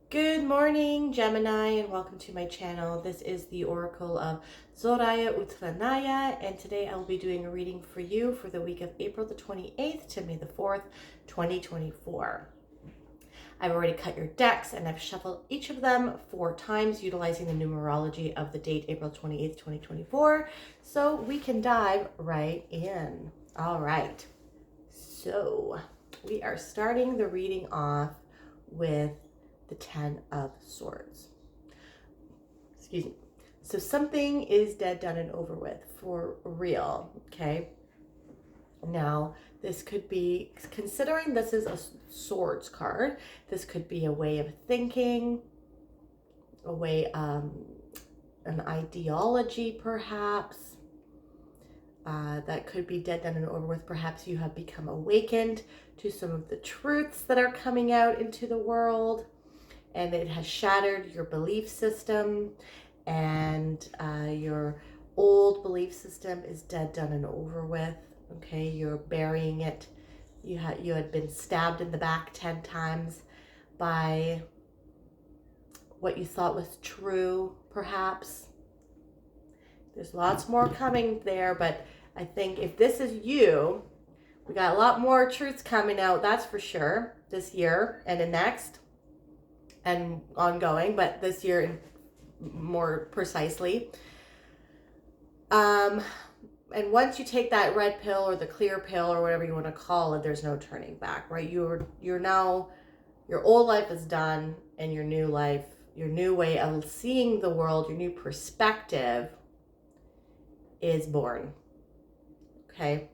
Good morning, Gemini, and welcome to my channel. This is the Oracle of Zoraya Utlanaya, and today I will be doing a reading for you for the week of April the 28th to May the 4th, 2024. I've already cut your decks and I've shuffled each of them 4 times utilizing the numerology of the date April 28th, 2024, so we can dive right in. All right, so we are starting the reading off with the 10 of Swords. Excuse me. So something is dead, done, and over with for real, okay? Now, this could be, considering this is a Swords card, this could be a way of thinking, a way, an ideology perhaps, that could be dead, done, and over with. Perhaps you have become awakened to some of the truths that are coming out into the world, and it has shattered your belief system, and your old belief system is dead, done, and over with. Okay, you're burying it. You had been stabbed in the back 10 times by what you thought was true, perhaps. There's lots more coming there, but I think if this is you, we got a lot more truths coming out, that's for sure, this year and the next, and ongoing, but this year more precisely. And once you take that red pill or the clear pill or whatever you want to call it, there's no turning back, right? You're now, your old life is done, and your new life, your new way of seeing the world, your new perspective is born. Okay.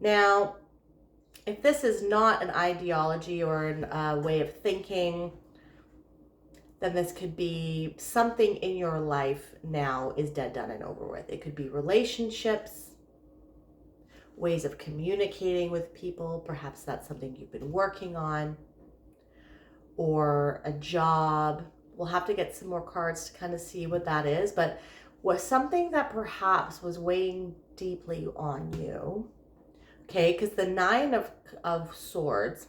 Now, if this is not an ideology or a way of thinking, then this could be something in your life now is dead, done, and over with. It could be relationships, ways of communicating with people. Perhaps that's something you've been working on, or a job. We'll have to get some more cards to kind of see what that is, but was something that perhaps was weighing deeply on you. Okay, because the 9 of Swords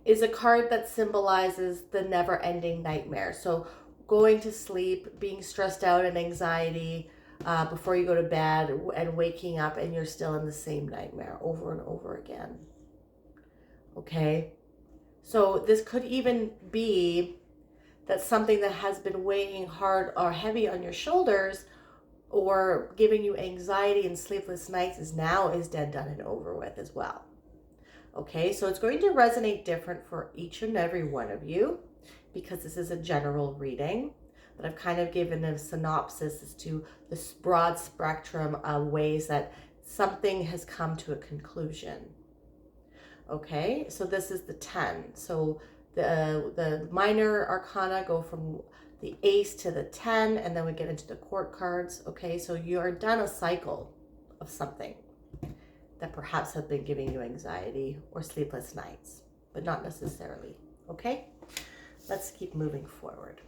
is a card that symbolizes the never-ending nightmare. So going to sleep, being stressed out and anxiety before you go to bed, and waking up and you're still in the same nightmare over and over again. Okay, so this could even be that something that has been weighing hard or heavy on your shoulders or giving you anxiety and sleepless nights is dead, done, and over with as well. Okay, so it's going to resonate different for each and every one of you because this is a general reading, but I've kind of given a synopsis as to this broad spectrum of ways that something has come to a conclusion. Okay, so this is the 10. So the minor arcana go from the ace to the 10, and then we get into the court cards. Okay, so you are done a cycle of something that perhaps have been giving you anxiety or sleepless nights, but not necessarily. Okay, let's keep moving forward.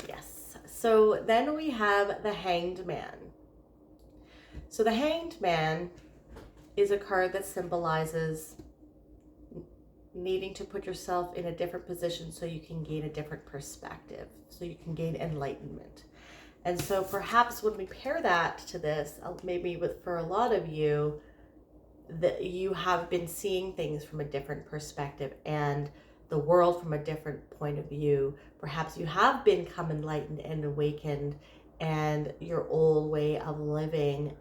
Yes, so then we have the Hanged Man. So the Hanged Man is a card that symbolizes needing to put yourself in a different position so you can gain a different perspective, so you can gain enlightenment. And so perhaps when we pair that to this, maybe for a lot of you, that you have been seeing things from a different perspective and the world from a different point of view. Perhaps you have become enlightened and awakened, and your old way of living,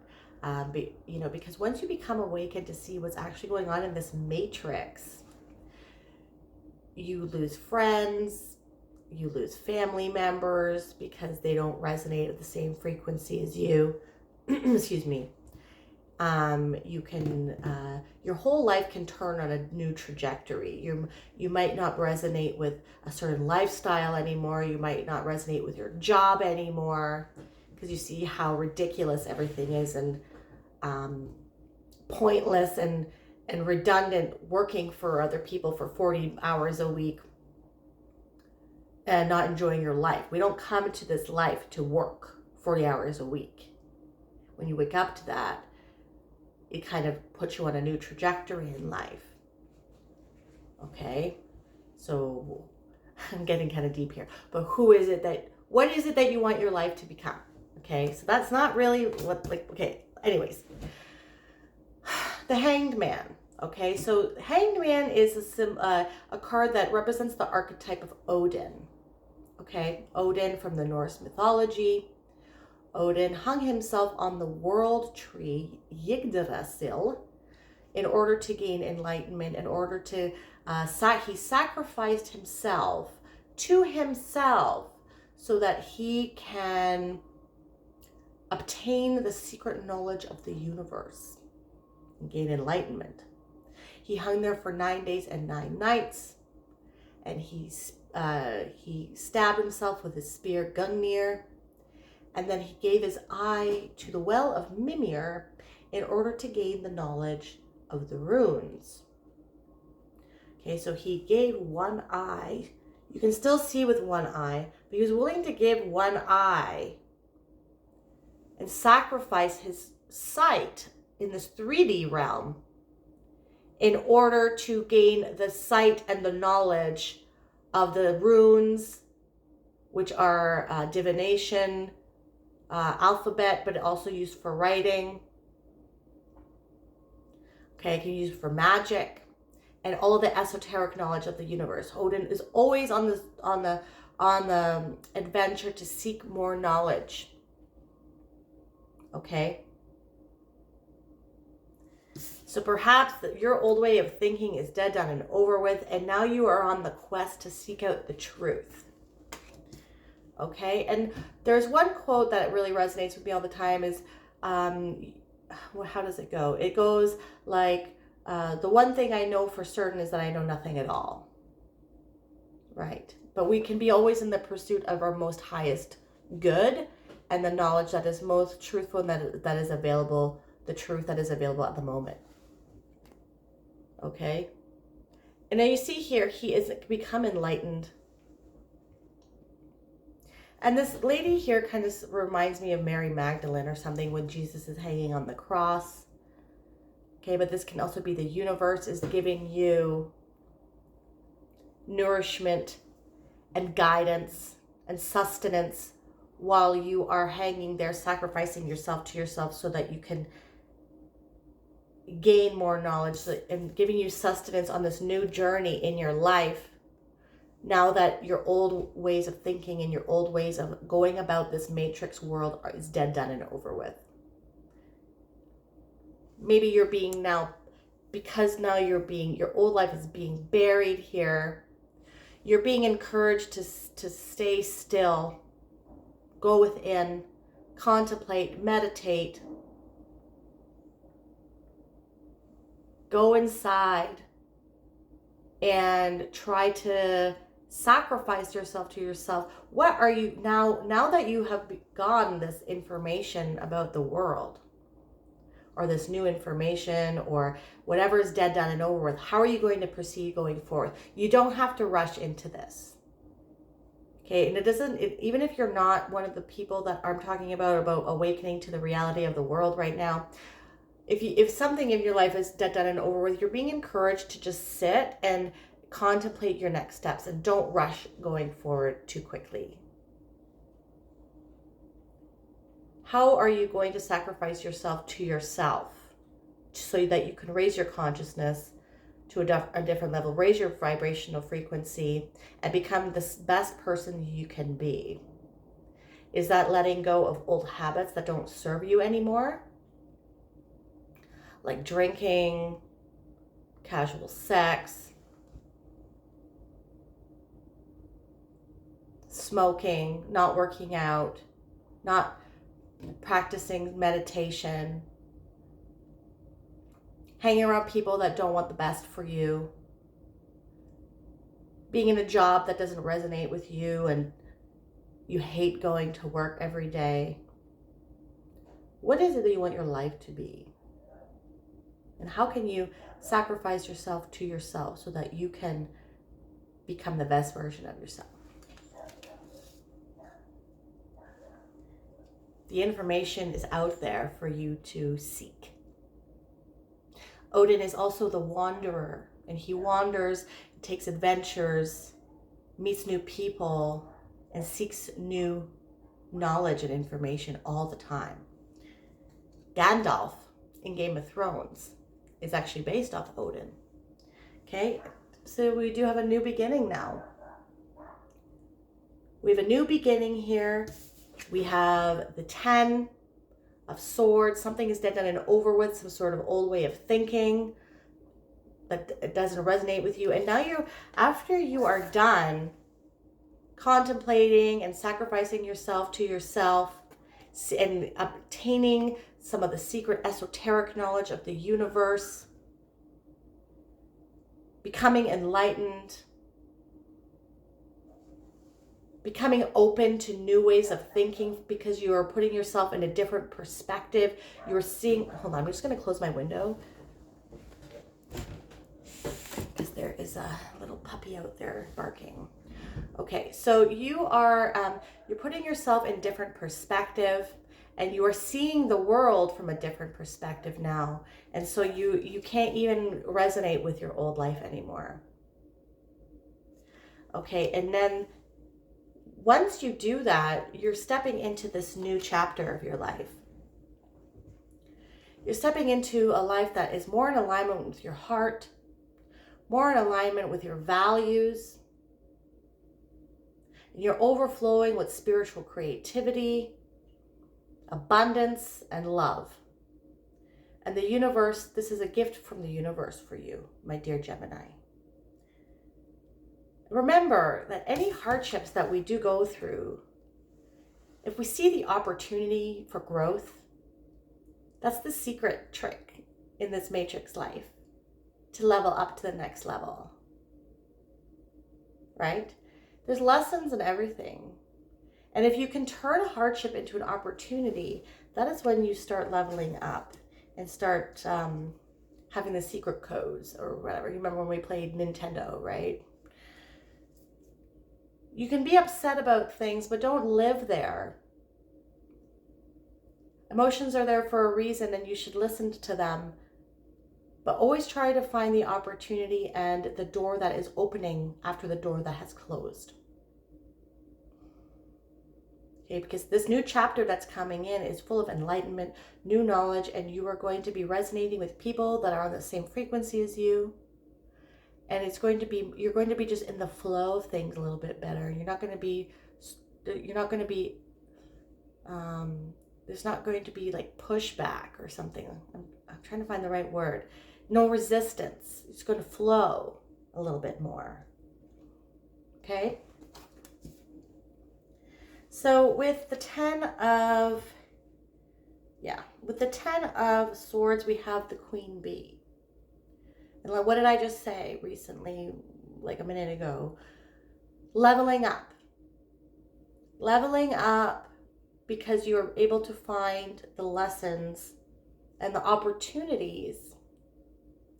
because once you become awakened to see what's actually going on in this matrix, you lose friends, you lose family members because they don't resonate at the same frequency as you. Excuse me. You can, your whole life can turn on a new trajectory. You might not resonate with a certain lifestyle anymore. You might not resonate with your job anymore because you see how ridiculous everything is, and pointless and redundant, working for other people for 40 hours a week and not enjoying your life. We don't come to this life to work 40 hours a week. When you wake up to that, it kind of puts you on a new trajectory in life. Okay, so I'm getting kind of deep here, but what is it that you want your life to become? Okay, so that's not really what, like, okay, anyways. The Hanged Man. Okay, so Hanged Man is a card that represents the archetype of Odin. Okay, Odin from the Norse mythology. Odin hung himself on the world tree Yggdrasil in order to gain enlightenment, in order to, he sacrificed himself to himself so that he can obtain the secret knowledge of the universe and gain enlightenment. He hung there for 9 days and 9 nights, and he stabbed himself with his spear Gungnir, and then he gave his eye to the well of Mimir in order to gain the knowledge of the runes. Okay, so he gave one eye. You can still see with one eye, but he was willing to give one eye and sacrifice his sight in this 3D realm in order to gain the sight and the knowledge of the runes, which are divination, alphabet, but also used for writing. Okay, it can be used for magic and all of the esoteric knowledge of the universe. Odin is always on the adventure to seek more knowledge. Okay. So perhaps your old way of thinking is dead, done, and over with, and now you are on the quest to seek out the truth. Okay, and there's one quote that really resonates with me all the time is, how does it go? It goes like, the one thing I know for certain is that I know nothing at all. Right? But we can be always in the pursuit of our most highest good and the knowledge that is most truthful and that is available, the truth that is available at the moment. Okay? And now you see here, he is become enlightened. And this lady here kind of reminds me of Mary Magdalene or something when Jesus is hanging on the cross. Okay, but this can also be the universe is giving you nourishment and guidance and sustenance while you are hanging there, sacrificing yourself to yourself so that you can gain more knowledge and giving you sustenance on this new journey in your life. Now that your old ways of thinking and your old ways of going about this matrix world is dead, done, and over with. Maybe you're being now, because now your old life is being buried here. You're being encouraged to stay still, go within, contemplate, meditate, go inside and try to sacrifice yourself to yourself. What are you now that you have gotten this information about the world, or this new information, or whatever is dead, done, and over with, how are you going to proceed going forward? You don't have to rush into this. Okay, and even if you're not one of the people that I'm talking about awakening to the reality of the world right now, if something in your life is dead, done, and over with, you're being encouraged to just sit and contemplate your next steps and don't rush going forward too quickly. How are you going to sacrifice yourself to yourself so that you can raise your consciousness to a different level, raise your vibrational frequency, and become the best person you can be? Is that letting go of old habits that don't serve you anymore? Like drinking, casual sex, smoking, not working out, not practicing meditation, hanging around people that don't want the best for you, being in a job that doesn't resonate with you and you hate going to work every day. What is it that you want your life to be? And how can you sacrifice yourself to yourself so that you can become the best version of yourself? The information is out there for you to seek. Odin is also the wanderer, and he wanders takes adventures, meets new people, and seeks new knowledge and information all the time. Gandalf in Game of Thrones is actually based off Odin. Okay, so we do have a new beginning now. We have a new beginning here. We have the 10 of Swords. Something is dead, done, and over with. Some sort of old way of thinking that it doesn't resonate with you. And now after you are done contemplating and sacrificing yourself to yourself and obtaining some of the secret esoteric knowledge of the universe, becoming enlightened, becoming open to new ways of thinking because you are putting yourself in a different perspective. You're seeing, hold on, I'm just going to close my window because there is a little puppy out there barking. Okay, so you are, you're putting yourself in different perspective, and you are seeing the world from a different perspective now. And so you can't even resonate with your old life anymore. Okay, and then once you do that, you're stepping into this new chapter of your life. You're stepping into a life that is more in alignment with your heart, more in alignment with your values. You're overflowing with spiritual creativity, abundance, and love. And the universe, this is a gift from the universe for you, my dear Gemini. Remember that any hardships that we do go through, if we see the opportunity for growth, that's the secret trick in this matrix life, to level up to the next level, right? There's lessons in everything. And if you can turn a hardship into an opportunity, that is when you start leveling up and start having the secret codes or whatever. You remember when we played Nintendo, right? You can be upset about things, but don't live there. Emotions are there for a reason, and you should listen to them. But always try to find the opportunity and the door that is opening after the door that has closed. Okay, because this new chapter that's coming in is full of enlightenment, new knowledge, and you are going to be resonating with people that are on the same frequency as you. And it's going to be, you're going to be just in the flow of things a little bit better. You're not going to be, there's not going to be like pushback or something. I'm trying to find the right word. No resistance. It's going to flow a little bit more. Okay? So with the 10 of Swords, we have the Queen Bee. And what did I just say recently, like a minute ago? Leveling up. Leveling up because you're able to find the lessons and the opportunities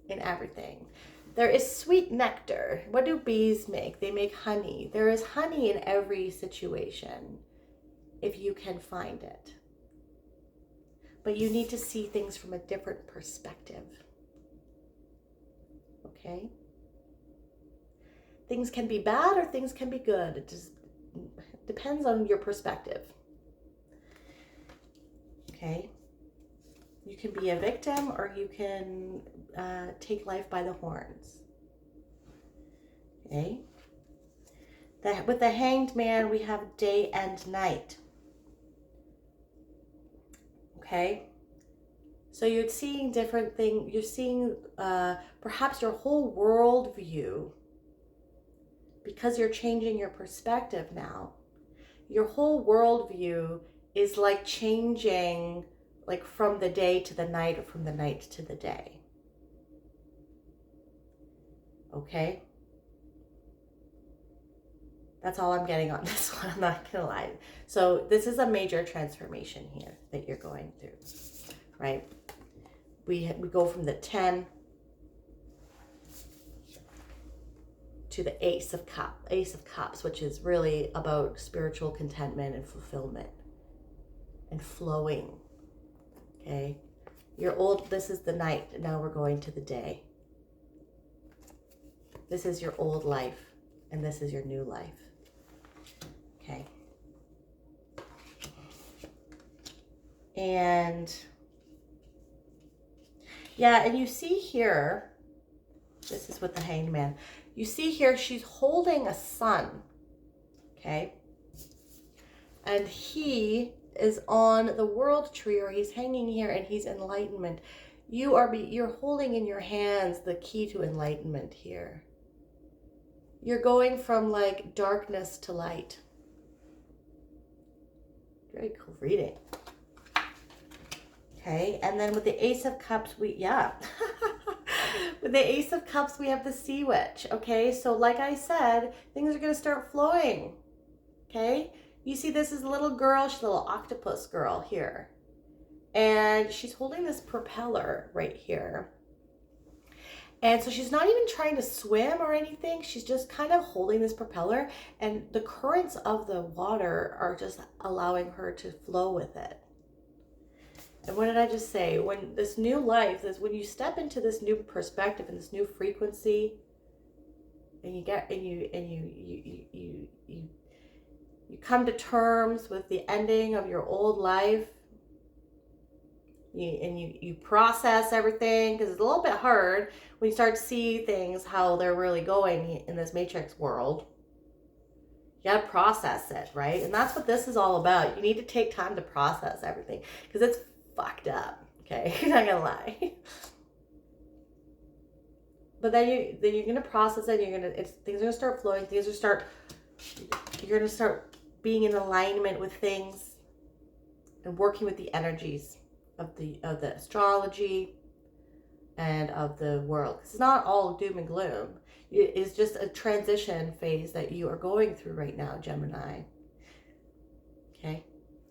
in everything. There is sweet nectar. What do bees make? They make honey. There is honey in every situation if you can find it. But you need to see things from a different perspective. Okay? Things can be bad or things can be good. It just depends on your perspective. Okay? You can be a victim or you can take life by the horns. Okay? With the Hanged Man, we have day and night. Okay? So you're seeing different things. You're seeing perhaps your whole world view, because you're changing your perspective now. Your whole world view is like changing, like from the day to the night or from the night to the day. Okay? That's all I'm getting on this one. I'm not going to lie. So this is a major transformation here that you're going through, right? We go from the 10 to the Ace of Cups, which is really about spiritual contentment and fulfillment and flowing. Okay? This is the night. Now we're going to the day. This is your old life, and this is your new life. Okay. And yeah, and you see here, this is with the Hangman. You see here, she's holding a son. Okay. And he is on the world tree, or he's hanging here, and he's enlightenment. You're holding in your hands the key to enlightenment here. You're going from like darkness to light. Very cool reading. Okay, and then with the Ace of Cups, with the Ace of Cups, we have the Seawitch. Okay, so like I said, things are going to start flowing. Okay, you see this is a little girl, she's a little octopus girl here. And she's holding this propeller right here. And so she's not even trying to swim or anything. She's just kind of holding this propeller, and the currents of the water are just allowing her to flow with it. And what did I just say? When this new life, when you step into this new perspective and this new frequency, and you come to terms with the ending of your old life, you process everything, because it's a little bit hard when you start to see things how they're really going in this matrix world. You got to process it, right? And that's what this is all about. You need to take time to process everything, because it's fucked up. Okay, not gonna lie. But then you're gonna process it. Things are gonna start flowing. You're gonna start being in alignment with things and working with the energies of the astrology and of the world. It's not all doom and gloom. It's just a transition phase that you are going through right now, Gemini. Okay.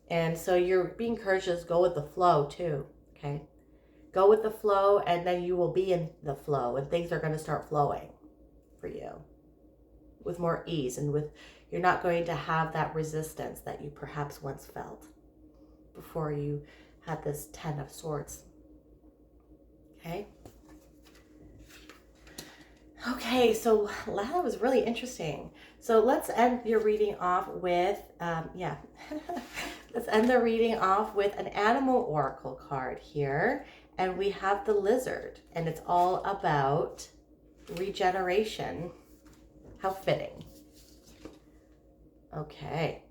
And so you're being encouraged to just go with the flow too. Okay. Go with the flow, and then you will be in the flow, and things are going to start flowing for you with more ease, and you're not going to have that resistance that you perhaps once felt before you had this 10 of Swords. Okay. Okay, so that was really interesting. So let's end your reading off with, let's end the reading off with an animal oracle card here. And we have the lizard, and it's all about regeneration. How fitting. Okay.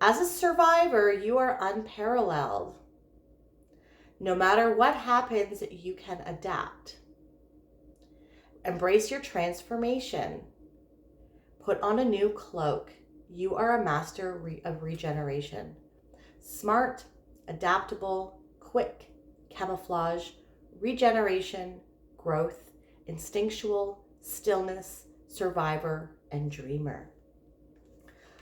As a survivor, you are unparalleled. No matter what happens, you can adapt. Embrace your transformation. Put on a new cloak. You are a master of regeneration. Smart, adaptable, quick, camouflage, regeneration, growth, instinctual, stillness, survivor, and dreamer.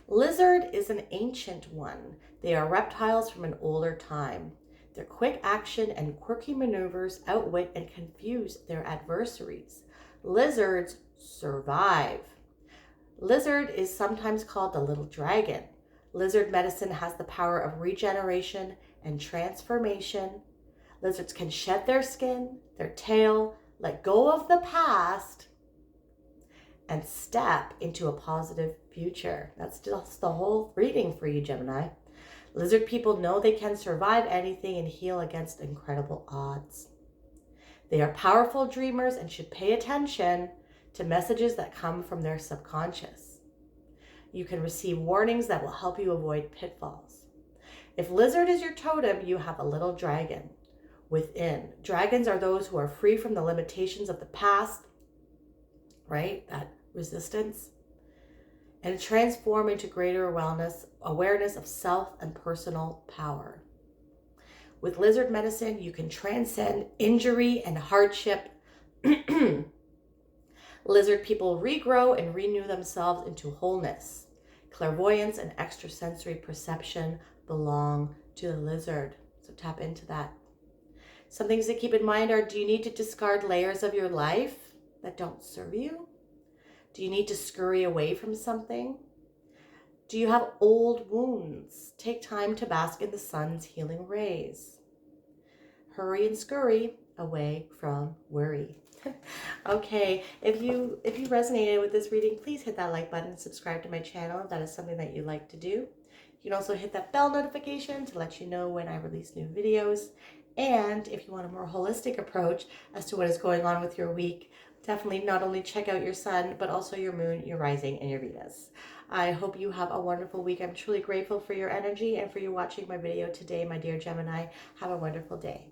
Lizard is an ancient one. They are reptiles from an older time. Their quick action and quirky maneuvers outwit and confuse their adversaries. Lizards survive. Lizard is sometimes called the little dragon. Lizard medicine has the power of regeneration and transformation. Lizards can shed their skin, their tail, let go of the past, and step into a positive future. That's just the whole reading for you, Gemini. Lizard people know they can survive anything and heal against incredible odds. They are powerful dreamers and should pay attention to messages that come from their subconscious. You can receive warnings that will help you avoid pitfalls. If lizard is your totem, you have a little dragon within. Dragons are those who are free from the limitations of the past, right? That resistance, and transform into greater awareness of self and personal power. With lizard medicine, you can transcend injury and hardship. Lizard people regrow and renew themselves into wholeness. Clairvoyance and extrasensory perception belong to the lizard. So tap into that. Some things to keep in mind are, do you need to discard layers of your life that don't serve you? Do you need to scurry away from something? Do you have old wounds? Take time to bask in the sun's healing rays. Hurry and scurry away from worry. Okay, if you resonated with this reading, please hit that like button and subscribe to my channel if that is something that you like to do. You can also hit that bell notification to let you know when I release new videos. And if you want a more holistic approach as to what is going on with your week, definitely not only check out your sun, but also your moon, your rising, and your Venus. I hope you have a wonderful week. I'm truly grateful for your energy and for you watching my video today, my dear Gemini. Have a wonderful day.